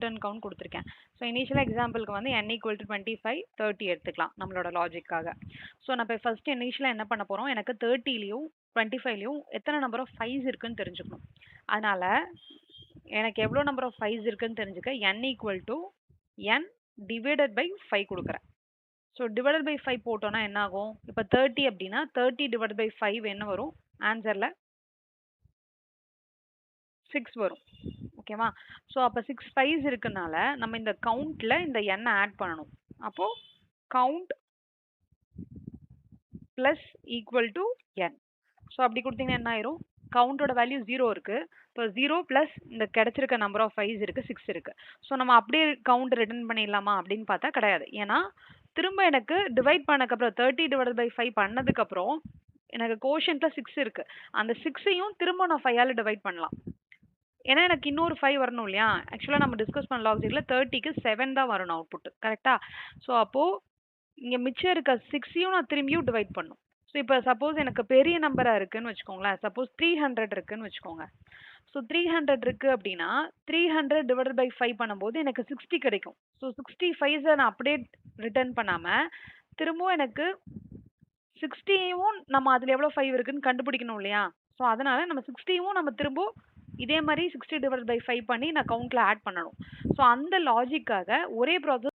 Return count கொடுத்துருக்கேன். So initial எக்ஸாம்பிளுக்கு வந்து n ஈக்குவல் டு 25 30 எடுத்துக்கலாம் நம்மளோட லாஜிக்காக. ஸோ நான் இப்போ ஃபர்ஸ்ட் இனிஷியலாக என்ன பண்ண போகிறோம், எனக்கு 30லையும் 25லையும் எத்தனை நம்பர் ஆஃப் ஃபைவ்ஸ் இருக்குன்னு தெரிஞ்சுக்கணும். அதனால எனக்கு எவ்வளோ நம்பர் ஆஃப் ஃபைவ்ஸ் இருக்குன்னு தெரிஞ்சுக்க n equal to n divided by 5 கொடுக்குறேன். ஸோ டிவைடட் பை 5 போட்டோன்னா என்ன ஆகும், இப்போ 30 அப்படின்னா 30 டிவைட் பை 5 என்ன வரும், ஆன்சரில் 6 வரும். ஓகேவா? ஸோ அப்போ 6 ஃபைவ்ஸ் இருக்கனால நம்ம இந்த கவுண்ட்ல இந்த எண்ணை ஆட் பண்ணணும். அப்போ count plus equal to n. So அப்படி கொடுத்தீங்கன்னா என்ன ஆயிரும், கவுண்டோட வேல்யூ 0 இருக்கு. இப்போ 0 பிளஸ் இந்த கிடைச்சிருக்க நம்பர் ஆஃப் ஃபைவ்ஸ் இருக்கு 6 இருக்கு. ஸோ நம்ம அப்படியே கவுண்ட் ரிட்டர்ன் பண்ணிடலாமா அப்படின்னு பார்த்தா கிடையாது. ஏன்னா திரும்ப எனக்கு டிவைட் பண்ணக்கப்புறம் 30 டிவைட் பை 5 பண்ணதுக்கப்புறம் எனக்கு கோஷன்ட்ல 6 இருக்கு. அந்த 6ஐயும் திரும்ப நான் 5ஆல் டிவைட் பண்ணலாம். ஏன்னா எனக்கு இன்னொரு 5 வரணும் இல்லையா? ஆக்சுவலாக நம்ம டிஸ்கஸ் பண்ண லாஜிக்கில் 30க்கு 7 தான் வரணும் அவுட்புட். கரெக்டா? ஸோ அப்போ இங்கே மிச்சம் இருக்க 6ஐயும் நான் திரும்பியும் டிவைட் பண்ணும். ஸோ இப்போ சப்போஸ் எனக்கு பெரிய நம்பராக இருக்குன்னு வச்சுக்கோங்களேன். சப்போஸ் 300 இருக்குன்னு வச்சுக்கோங்க. ஸோ 300 இருக்கு அப்படின்னா 300 டிவைட் பை 5 பண்ணும்போது எனக்கு 60 கிடைக்கும். ஸோ 60 ஃபைவ்ஸை நான் அப்படியே ரிட்டர்ன் பண்ணாமல் திரும்பவும் எனக்கு 60யும் நம்ம அதில் எவ்வளோ 5 இருக்குன்னு கண்டுபிடிக்கணும் இல்லையா? ஸோ அதனால நம்ம 60யும் நம்ம திரும்ப இதே மாதிரி 60 டிவைட் பை 5 பண்ணி நான் கவுண்ட்ல ஆட் பண்ணணும். ஸோ அந்த லாஜிக்காக ஒரே ப்ராசஸ்